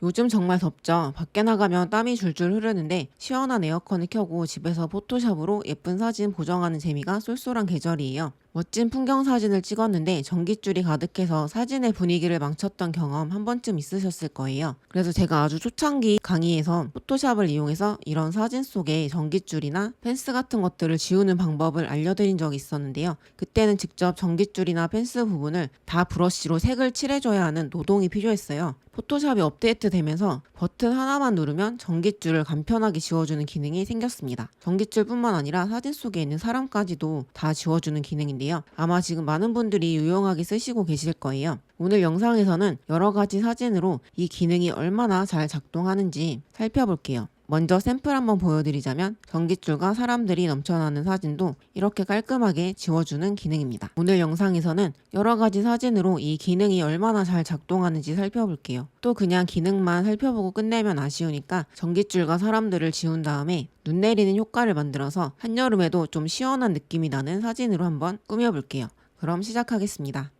요즘 정말 덥죠. 밖에 나가면 땀이 줄줄 흐르는데 시원한 에어컨을 켜고 집에서 포토샵으로 예쁜 사진 보정하는 재미가 쏠쏠한 계절이에요. 멋진 풍경 사진을 찍었는데 전깃줄이 가득해서 사진의 분위기를 망쳤던 경험 한 번쯤 있으셨을 거예요. 그래서 제가 아주 초창기 강의에서 포토샵을 이용해서 이런 사진 속에 전깃줄이나 펜스 같은 것들을 지우는 방법을 알려드린 적이 있었는데요. 그때는 직접 전깃줄이나 펜스 부분을 다 브러쉬로 색을 칠해줘야 하는 노동이 필요했어요. 포토샵이 업데이트되면서 버튼 하나만 누르면 전깃줄을 간편하게 지워주는 기능이 생겼습니다. 전깃줄뿐만 아니라 사진 속에 있는 사람까지도 다 지워주는 기능인데요. 아마 지금 많은 분들이 유용하게 쓰시고 계실 거예요. 오늘 영상에서는 여러 가지 사진으로 이 기능이 얼마나 잘 작동하는지 살펴볼게요. 먼저 샘플 한번 보여드리자면 전깃줄과 사람들이 넘쳐나는 사진도 이렇게 깔끔하게 지워주는 기능입니다. 오늘 영상에서는 여러 가지 사진으로 이 기능이 얼마나 잘 작동하는지 살펴볼게요. 또 그냥 기능만 살펴보고 끝내면 아쉬우니까 전깃줄과 사람들을 지운 다음에 눈 내리는 효과를 만들어서 한여름에도 좀 시원한 느낌이 나는 사진으로 한번 꾸며볼게요. 그럼 시작하겠습니다.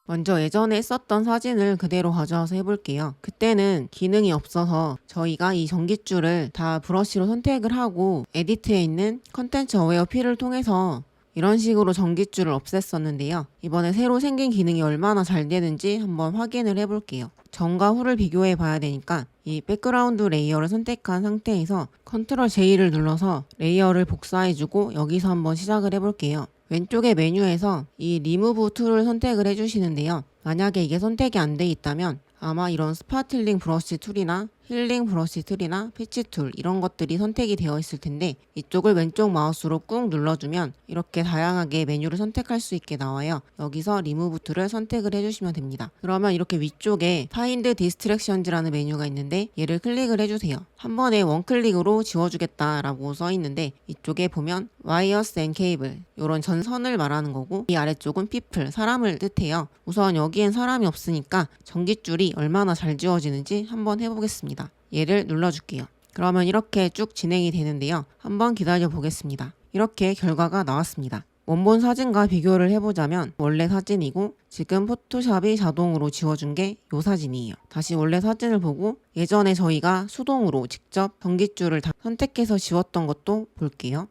먼저 예전에 썼던 사진을 그대로 가져와서 해볼게요. 그때는 기능이 없어서 저희가 이 전깃줄을 다 브러쉬로 선택을 하고 에디트에 있는 컨텐츠 어웨어 필을 통해서 이런 식으로 전깃줄을 없앴었는데요. 이번에 새로 생긴 기능이 얼마나 잘 되는지 한번 확인을 해볼게요. 전과 후를 비교해 봐야 되니까 이 백그라운드 레이어를 선택한 상태에서 컨트롤 J를 눌러서 레이어를 복사해주고 여기서 한번 시작을 해볼게요. 왼쪽의 메뉴에서 이 리무브 툴을 선택을 해주시는데요. 만약에 이게 선택이 안 돼 있다면 아마 이런 스파틀링 브러쉬 툴이나 힐링 브러쉬 툴이나 패치 툴 이런 것들이 선택이 되어 있을 텐데 이쪽을 왼쪽 마우스로 꾹 눌러주면 이렇게 다양하게 메뉴를 선택할 수 있게 나와요. 여기서 리무브 툴을 선택을 해주시면 됩니다. 그러면 이렇게 위쪽에 Find Distractions라는 메뉴가 있는데 얘를 클릭을 해주세요. 한 번에 원클릭으로 지워주겠다라고 써 있는데 이쪽에 보면 Wires and Cable 이런 전선을 말하는 거고 이 아래쪽은 People 사람을 뜻해요. 우선 여기엔 사람이 없으니까 전깃줄이 얼마나 잘 지워지는지 한번 해보겠습니다. 얘를 눌러줄게요. 그러면 이렇게 쭉 진행이 되는데요. 한번 기다려 보겠습니다. 이렇게 결과가 나왔습니다. 원본 사진과 비교를 해보자면 원래 사진이고 지금 포토샵이 자동으로 지워준 게 이 사진이에요. 다시 원래 사진을 보고 예전에 저희가 수동으로 직접 전깃줄을 다 선택해서 지웠던 것도 볼게요.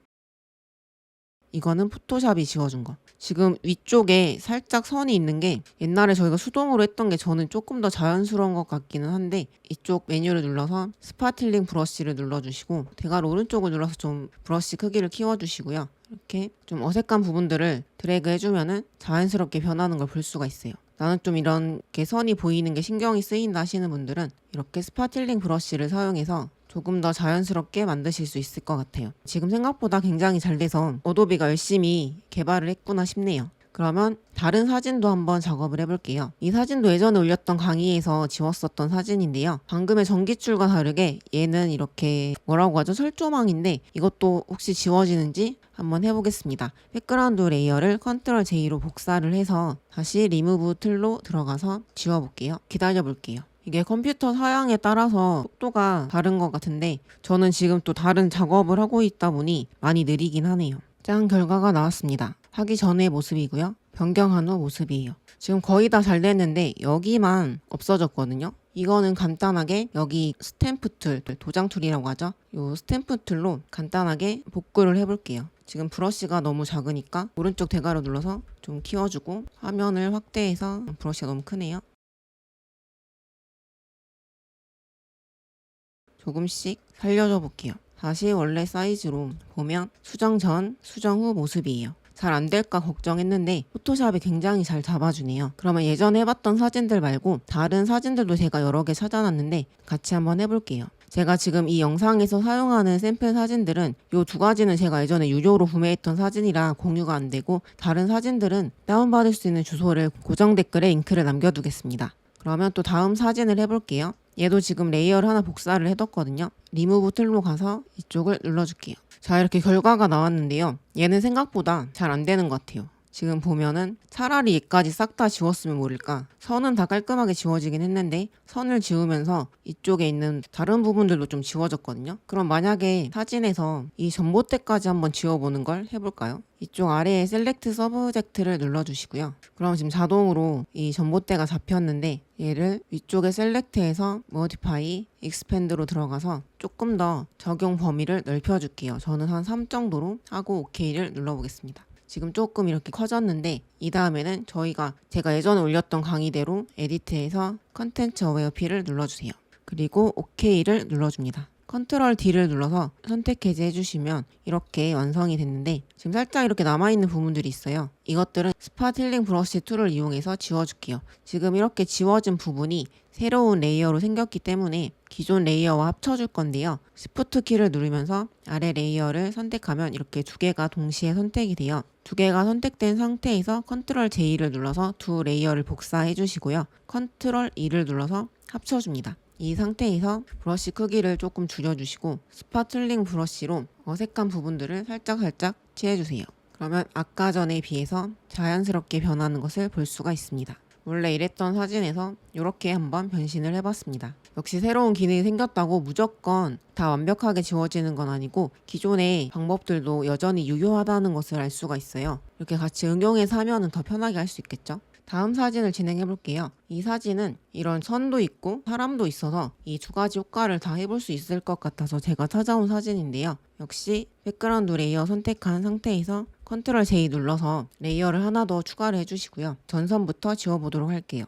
이거는 포토샵이 지워준 거. 지금 위쪽에 살짝 선이 있는 게 옛날에 저희가 수동으로 했던 게 저는 조금 더 자연스러운 것 같기는 한데 이쪽 메뉴를 눌러서 스파틀링 브러쉬를 눌러주시고 대괄호 오른쪽을 눌러서 좀 브러쉬 크기를 키워주시고요. 이렇게 좀 어색한 부분들을 드래그 해주면은 자연스럽게 변하는 걸 볼 수가 있어요. 나는 좀 이렇게 선이 보이는 게 신경이 쓰인다 하시는 분들은 이렇게 스파틀링 브러쉬를 사용해서 조금 더 자연스럽게 만드실 수 있을 것 같아요. 지금 생각보다 굉장히 잘 돼서 어도비가 열심히 개발을 했구나 싶네요. 그러면 다른 사진도 한번 작업을 해볼게요. 이 사진도 예전에 올렸던 강의에서 지웠었던 사진인데요. 방금의 전깃줄과 다르게 얘는 이렇게 뭐라고 하죠? 설조망인데 이것도 혹시 지워지는지 한번 해보겠습니다. 백그라운드 레이어를 컨트롤 J로 복사를 해서 다시 리무브 툴로 들어가서 지워볼게요. 기다려볼게요. 이게 컴퓨터 사양에 따라서 속도가 다른 것 같은데 저는 지금 또 다른 작업을 하고 있다 보니 많이 느리긴 하네요. 짠, 결과가 나왔습니다. 하기 전의 모습이고요. 변경한 후 모습이에요. 지금 거의 다 잘 됐는데 여기만 없어졌거든요. 이거는 간단하게 여기 스탬프 툴, 도장 툴이라고 하죠. 이 스탬프 툴로 간단하게 복구를 해볼게요. 지금 브러쉬가 너무 작으니까 오른쪽 대괄호 눌러서 좀 키워주고 화면을 확대해서 브러쉬가 너무 크네요. 조금씩 살려줘 볼게요. 다시 원래 사이즈로 보면 수정 전, 수정 후 모습이에요. 잘 안 될까 걱정했는데 포토샵이 굉장히 잘 잡아주네요. 그러면 예전에 해봤던 사진들 말고 다른 사진들도 제가 여러 개 찾아놨는데 같이 한번 해볼게요. 제가 지금 이 영상에서 사용하는 샘플 사진들은 이 두 가지는 제가 예전에 유료로 구매했던 사진이라 공유가 안 되고 다른 사진들은 다운받을 수 있는 주소를 고정 댓글에 링크를 남겨두겠습니다. 그러면 또 다음 사진을 해볼게요. 얘도 지금 레이어를 하나 복사를 해뒀거든요. 리무브 툴로 가서 이쪽을 눌러줄게요. 자, 이렇게 결과가 나왔는데요. 얘는 생각보다 잘 안 되는 것 같아요. 지금 보면은 차라리 얘까지 싹 다 지웠으면 모를까. 선은 다 깔끔하게 지워지긴 했는데 선을 지우면서 이쪽에 있는 다른 부분들도 좀 지워졌거든요. 그럼 만약에 사진에서 이 전봇대까지 한번 지워보는 걸 해볼까요? 이쪽 아래에 셀렉트 서브젝트를 눌러주시고요. 그럼 지금 자동으로 이 전봇대가 잡혔는데 얘를 위쪽에 셀렉트해서 모디파이, 익스펜드로 들어가서 조금 더 적용 범위를 넓혀줄게요. 저는 한 3 정도로 하고 OK를 눌러보겠습니다. 지금 조금 이렇게 커졌는데 이 다음에는 제가 예전에 올렸던 강의대로 에디트해서 컨텐츠 어웨어 P를 눌러주세요. 그리고 OK를 눌러줍니다. 컨트롤 D를 눌러서 선택 해제해 주시면 이렇게 완성이 됐는데 지금 살짝 이렇게 남아있는 부분들이 있어요. 이것들은 스파틸링 브러쉬 툴을 이용해서 지워줄게요. 지금 이렇게 지워진 부분이 새로운 레이어로 생겼기 때문에 기존 레이어와 합쳐줄 건데요. Shift 키를 누르면서 아래 레이어를 선택하면 이렇게 두 개가 동시에 선택이 돼요. 두 개가 선택된 상태에서 컨트롤 J를 눌러서 두 레이어를 복사해 주시고요. 컨트롤 E를 눌러서 합쳐줍니다. 이 상태에서 브러쉬 크기를 조금 줄여주시고 스파틀링 브러쉬로 어색한 부분들을 살짝 칠해주세요. 그러면 아까 전에 비해서 자연스럽게 변하는 것을 볼 수가 있습니다. 원래 이랬던 사진에서 이렇게 한번 변신을 해봤습니다. 역시 새로운 기능이 생겼다고 무조건 다 완벽하게 지워지는 건 아니고 기존의 방법들도 여전히 유효하다는 것을 알 수가 있어요. 이렇게 같이 응용해서 하면 더 편하게 할 수 있겠죠? 다음 사진을 진행해 볼게요. 이 사진은 이런 선도 있고 사람도 있어서 이 두 가지 효과를 다 해볼 수 있을 것 같아서 제가 찾아온 사진인데요. 역시 백그라운드 레이어 선택한 상태에서 컨트롤 J 눌러서 레이어를 하나 더 추가를 해주시고요. 전선부터 지워보도록 할게요.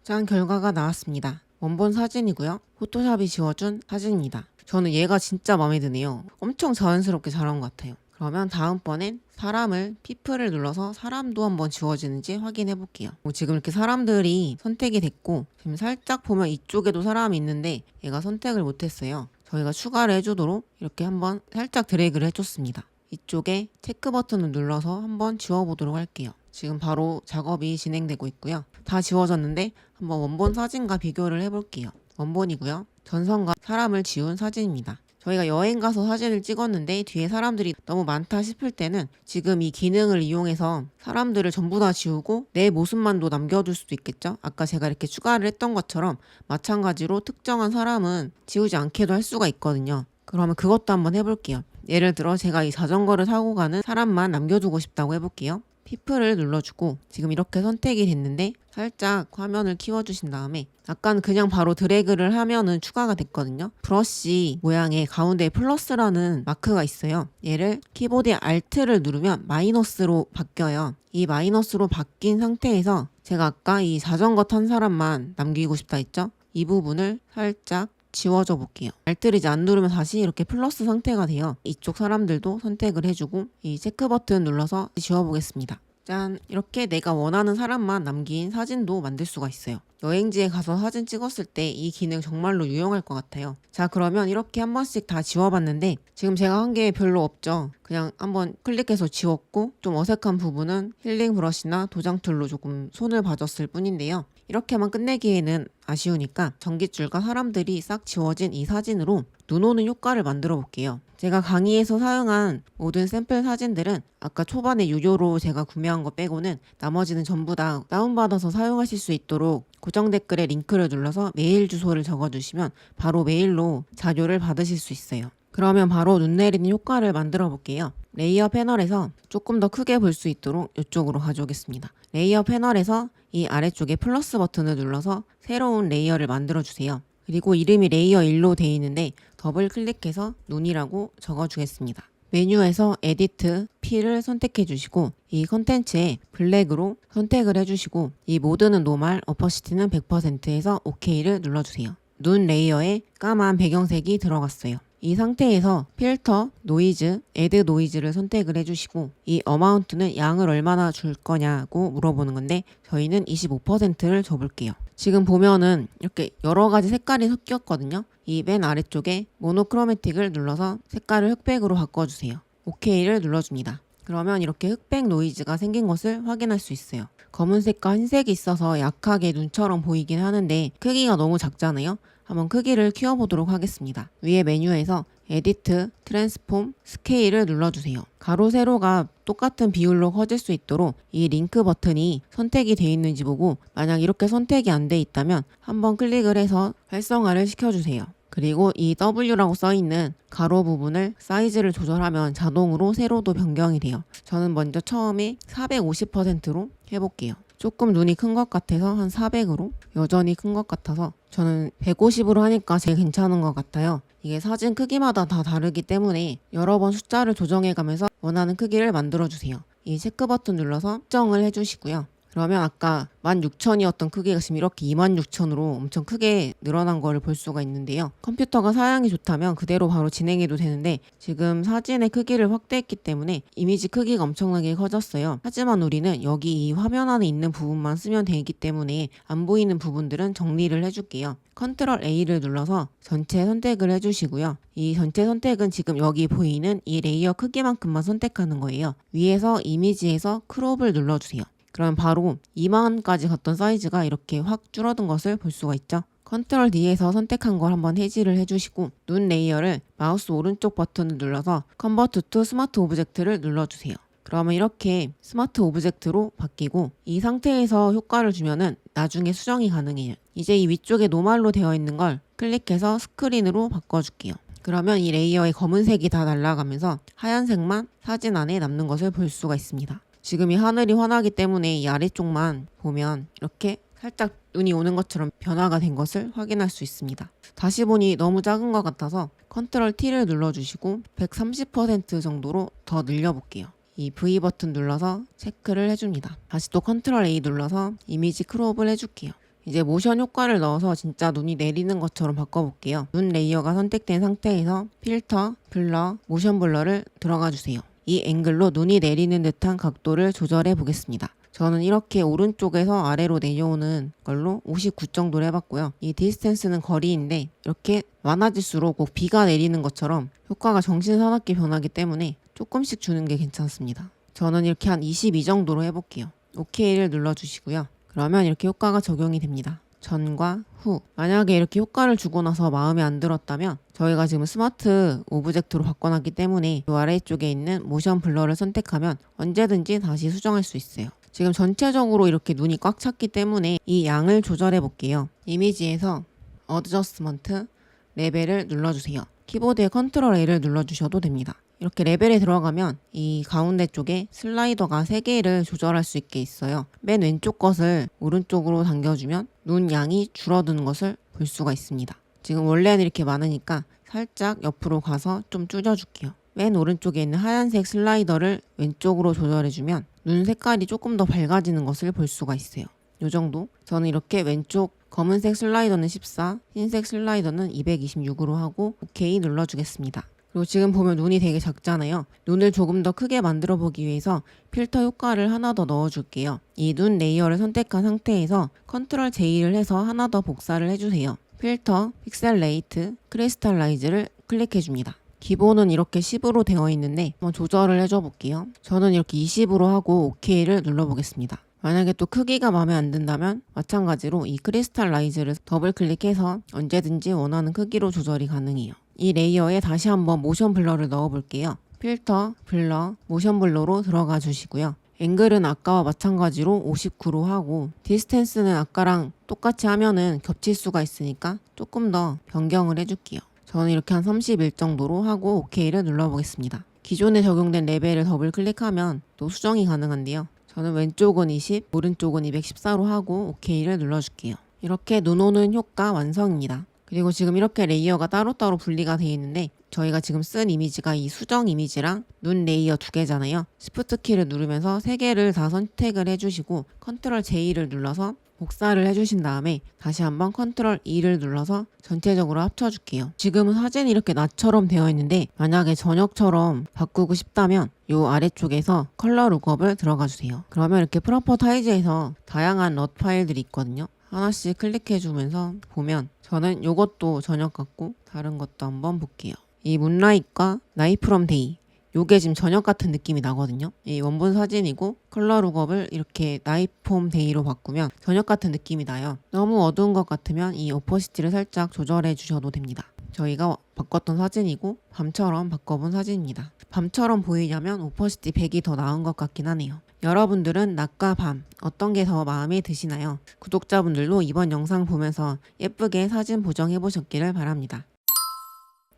짠, 결과가 나왔습니다. 원본 사진이고요. 포토샵이 지워준 사진입니다. 저는 얘가 진짜 마음에 드네요. 엄청 자연스럽게 잘한 것 같아요. 그러면 다음번엔 사람을 피플을 눌러서 사람도 한번 지워지는지 확인해 볼게요. 지금 이렇게 사람들이 선택이 됐고 지금 살짝 보면 이쪽에도 사람이 있는데 얘가 선택을 못했어요. 저희가 추가를 해주도록 이렇게 한번 살짝 드래그를 해줬습니다. 이쪽에 체크 버튼을 눌러서 한번 지워보도록 할게요. 지금 바로 작업이 진행되고 있고요. 다 지워졌는데 한번 원본 사진과 비교를 해볼게요. 원본이고요. 전선과 사람을 지운 사진입니다. 저희가 여행 가서 사진을 찍었는데 뒤에 사람들이 너무 많다 싶을 때는 지금 이 기능을 이용해서 사람들을 전부 다 지우고 내 모습만도 남겨둘 수도 있겠죠? 아까 제가 이렇게 추가를 했던 것처럼 마찬가지로 특정한 사람은 지우지 않게도 할 수가 있거든요. 그러면 그것도 한번 해볼게요. 예를 들어 제가 이 자전거를 타고 가는 사람만 남겨두고 싶다고 해볼게요. 피플을 눌러주고 지금 이렇게 선택이 됐는데 살짝 화면을 키워주신 다음에 아까는 그냥 바로 드래그를 하면은 추가가 됐거든요. 브러쉬 모양의 가운데에 플러스라는 마크가 있어요. 얘를 키보드의 Alt를 누르면 마이너스로 바뀌어요. 이 마이너스로 바뀐 상태에서 제가 아까 이 자전거 탄 사람만 남기고 싶다 했죠? 이 부분을 살짝 지워줘 볼게요. Alt를 이제 안 누르면 다시 이렇게 플러스 상태가 돼요. 이쪽 사람들도 선택을 해주고 이 체크 버튼 눌러서 지워보겠습니다. 짠! 이렇게 내가 원하는 사람만 남긴 사진도 만들 수가 있어요. 여행지에 가서 사진 찍었을 때 이 기능 정말로 유용할 것 같아요. 자, 그러면 이렇게 한 번씩 다 지워봤는데 지금 제가 한 게 별로 없죠. 그냥 한번 클릭해서 지웠고 좀 어색한 부분은 힐링 브러쉬나 도장 툴로 조금 손을 봐줬을 뿐인데요. 이렇게만 끝내기에는 아쉬우니까 전깃줄과 사람들이 싹 지워진 이 사진으로 눈 오는 효과를 만들어 볼게요. 제가 강의에서 사용한 모든 샘플 사진들은 아까 초반에 유료로 제가 구매한 거 빼고는 나머지는 전부 다 다운받아서 사용하실 수 있도록 고정 댓글에 링크를 눌러서 메일 주소를 적어주시면 바로 메일로 자료를 받으실 수 있어요. 그러면 바로 눈 내리는 효과를 만들어 볼게요. 레이어 패널에서 조금 더 크게 볼 수 있도록 이쪽으로 가져오겠습니다. 레이어 패널에서 이 아래쪽에 플러스 버튼을 눌러서 새로운 레이어를 만들어 주세요. 그리고 이름이 레이어 1로 되어 있는데 더블 클릭해서 눈이라고 적어주겠습니다. 메뉴에서 에디트, P를 선택해 주시고 이 컨텐츠에 블랙으로 선택을 해주시고 이 모드는 노멀, 어퍼시티는 100%에서 OK를 눌러주세요. 눈 레이어에 까만 배경색이 들어갔어요. 이 상태에서 필터, 노이즈, 애드 노이즈를 선택을 해주시고 이 어마운트는 양을 얼마나 줄 거냐고 물어보는 건데 저희는 25%를 줘볼게요. 지금 보면은 이렇게 여러 가지 색깔이 섞였거든요. 이 맨 아래쪽에 모노크로매틱을 눌러서 색깔을 흑백으로 바꿔주세요. OK를 눌러줍니다. 그러면 이렇게 흑백 노이즈가 생긴 것을 확인할 수 있어요. 검은색과 흰색이 있어서 약하게 눈처럼 보이긴 하는데 크기가 너무 작잖아요. 한번 크기를 키워보도록 하겠습니다. 위에 메뉴에서 에디트, 트랜스폼, 스케일을 눌러주세요. 가로, 세로가 똑같은 비율로 커질 수 있도록 이 링크 버튼이 선택이 되어 있는지 보고 만약 이렇게 선택이 안 돼 있다면 한번 클릭을 해서 활성화를 시켜주세요. 그리고 이 W라고 써있는 가로 부분을 사이즈를 조절하면 자동으로 세로도 변경이 돼요. 저는 먼저 처음에 450%로 해볼게요. 조금 눈이 큰 것 같아서 한 400으로, 여전히 큰 것 같아서 저는 150으로 하니까 제일 괜찮은 것 같아요. 이게 사진 크기마다 다 다르기 때문에 여러 번 숫자를 조정해가면서 원하는 크기를 만들어주세요. 이 체크 버튼 눌러서 수정을 해주시고요. 그러면 아까 16,000이었던 크기가 지금 이렇게 26,000으로 엄청 크게 늘어난 거를 볼 수가 있는데요. 컴퓨터가 사양이 좋다면 그대로 바로 진행해도 되는데 지금 사진의 크기를 확대했기 때문에 이미지 크기가 엄청나게 커졌어요. 하지만 우리는 여기 이 화면 안에 있는 부분만 쓰면 되기 때문에 안 보이는 부분들은 정리를 해줄게요. 컨트롤 A를 눌러서 전체 선택을 해주시고요. 이 전체 선택은 지금 여기 보이는 이 레이어 크기만큼만 선택하는 거예요. 위에서 이미지에서 크롭을 눌러주세요. 그럼 바로 이만까지 갔던 사이즈가 이렇게 확 줄어든 것을 볼 수가 있죠. 컨트롤 D에서 선택한 걸 한번 해지를 해주시고 눈 레이어를 마우스 오른쪽 버튼을 눌러서 컨버트 투 스마트 오브젝트를 눌러주세요. 그러면 이렇게 스마트 오브젝트로 바뀌고 이 상태에서 효과를 주면은 나중에 수정이 가능해요. 이제 이 위쪽에 노말로 되어 있는 걸 클릭해서 스크린으로 바꿔줄게요. 그러면 이 레이어의 검은색이 다 날아가면서 하얀색만 사진 안에 남는 것을 볼 수가 있습니다. 지금 이 하늘이 환하기 때문에 이 아래쪽만 보면 이렇게 살짝 눈이 오는 것처럼 변화가 된 것을 확인할 수 있습니다. 다시 보니 너무 작은 것 같아서 컨트롤 T를 눌러주시고 130% 정도로 더 늘려볼게요. 이 V 버튼 눌러서 체크를 해줍니다. 다시 또 컨트롤 A 눌러서 이미지 크롭을 해줄게요. 이제 모션 효과를 넣어서 진짜 눈이 내리는 것처럼 바꿔볼게요. 눈 레이어가 선택된 상태에서 필터, 블러, 모션 블러를 들어가 주세요. 이 앵글로 눈이 내리는 듯한 각도를 조절해 보겠습니다. 저는 이렇게 오른쪽에서 아래로 내려오는 걸로 59 정도로 해봤고요. 이 디스턴스는 거리인데 이렇게 많아질수록 꼭 비가 내리는 것처럼 효과가 정신사납게 변하기 때문에 조금씩 주는 게 괜찮습니다. 저는 이렇게 한 22 정도로 해볼게요. OK를 눌러주시고요. 그러면 이렇게 효과가 적용이 됩니다. 전과 후. 만약에 이렇게 효과를 주고 나서 마음에 안 들었다면 저희가 지금 스마트 오브젝트로 바꿔놨기 때문에 이 아래쪽에 있는 모션 블러를 선택하면 언제든지 다시 수정할 수 있어요. 지금 전체적으로 이렇게 눈이 꽉 찼기 때문에 이 양을 조절해 볼게요. 이미지에서 어드저스먼트 레벨을 눌러주세요. 키보드에 컨트롤 A를 눌러주셔도 됩니다. 이렇게 레벨에 들어가면 이 가운데 쪽에 슬라이더가 3개를 조절할 수 있게 있어요. 맨 왼쪽 것을 오른쪽으로 당겨주면 눈 양이 줄어드는 것을 볼 수가 있습니다. 지금 원래는 이렇게 많으니까 살짝 옆으로 가서 좀 줄여줄게요. 맨 오른쪽에 있는 하얀색 슬라이더를 왼쪽으로 조절해주면 눈 색깔이 조금 더 밝아지는 것을 볼 수가 있어요. 요 정도? 저는 이렇게 왼쪽 검은색 슬라이더는 14, 흰색 슬라이더는 226으로 하고 OK 눌러주겠습니다. 그리고 지금 보면 눈이 되게 작잖아요. 눈을 조금 더 크게 만들어 보기 위해서 필터 효과를 하나 더 넣어줄게요. 이 눈 레이어를 선택한 상태에서 컨트롤 J를 해서 하나 더 복사를 해주세요. 필터, 픽셀레이트, 크리스탈라이즈를 클릭해줍니다. 기본은 이렇게 10으로 되어 있는데 한번 조절을 해줘 볼게요. 저는 이렇게 20으로 하고 OK를 눌러보겠습니다. 만약에 또 크기가 마음에 안 든다면 마찬가지로 이 크리스탈라이즈를 더블 클릭해서 언제든지 원하는 크기로 조절이 가능해요. 이 레이어에 다시 한번 모션 블러를 넣어 볼게요. 필터, 블러, 모션 블러로 들어가 주시고요. 앵글은 아까와 마찬가지로 59로 하고 디스턴스는 아까랑 똑같이 하면은 겹칠 수가 있으니까 조금 더 변경을 해줄게요. 저는 이렇게 한 31 정도로 하고 OK를 눌러보겠습니다. 기존에 적용된 레벨을 더블 클릭하면 또 수정이 가능한데요. 저는 왼쪽은 20, 오른쪽은 214로 하고 OK를 눌러줄게요. 이렇게 눈 오는 효과 완성입니다. 그리고 지금 이렇게 레이어가 따로따로 분리가 되어 있는데 저희가 지금 쓴 이미지가 이 수정 이미지랑 눈 레이어 2개잖아요. Shift 키를 누르면서 3개를 다 선택을 해주시고 컨트롤 J를 눌러서 복사를 해주신 다음에 다시 한번 컨트롤 E를 눌러서 전체적으로 합쳐줄게요. 지금은 사진이 이렇게 나처럼 되어 있는데 만약에 저녁처럼 바꾸고 싶다면 이 아래쪽에서 컬러 룩업을 들어가 주세요. 그러면 이렇게 프로퍼타이즈에서 다양한 럿 파일들이 있거든요. 하나씩 클릭해주면서 보면 저는 이것도 저녁 같고 다른 것도 한번 볼게요. 이 문라이트과 나이 프롬 데이 요게 지금 저녁 같은 느낌이 나거든요. 이 원본 사진이고 컬러 룩업을 이렇게 나이트 프롬 데이로 바꾸면 저녁 같은 느낌이 나요. 너무 어두운 것 같으면 이 오퍼시티를 살짝 조절해 주셔도 됩니다. 저희가 바꿨던 사진이고 밤처럼 바꿔본 사진입니다. 밤처럼 보이려면 오퍼시티 100이 더 나은 것 같긴 하네요. 여러분들은 낮과 밤 어떤 게 더 마음에 드시나요? 구독자분들도 이번 영상 보면서 예쁘게 사진 보정해 보셨기를 바랍니다.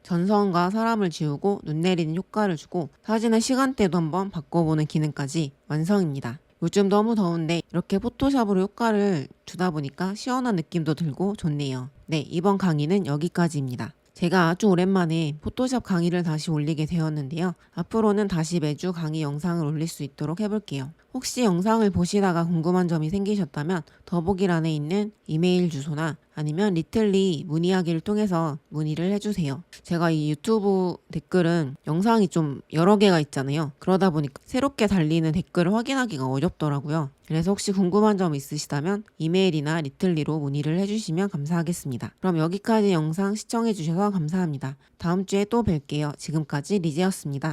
전선과 사람을 지우고 눈 내리는 효과를 주고 사진의 시간대도 한번 바꿔보는 기능까지 완성입니다. 요즘 너무 더운데 이렇게 포토샵으로 효과를 주다 보니까 시원한 느낌도 들고 좋네요. 네, 이번 강의는 여기까지입니다. 제가 아주 오랜만에 포토샵 강의를 다시 올리게 되었는데요. 앞으로는 다시 매주 강의 영상을 올릴 수 있도록 해볼게요. 혹시 영상을 보시다가 궁금한 점이 생기셨다면 더보기란에 있는 이메일 주소나 아니면 리틀리 문의하기를 통해서 문의를 해주세요. 제가 이 유튜브 댓글은 영상이 좀 여러 개가 있잖아요. 그러다 보니까 새롭게 달리는 댓글을 확인하기가 어렵더라고요. 그래서 혹시 궁금한 점 있으시다면 이메일이나 리틀리로 문의를 해주시면 감사하겠습니다. 그럼 여기까지 영상 시청해주셔서 감사합니다. 다음 주에 또 뵐게요. 지금까지 리제였습니다.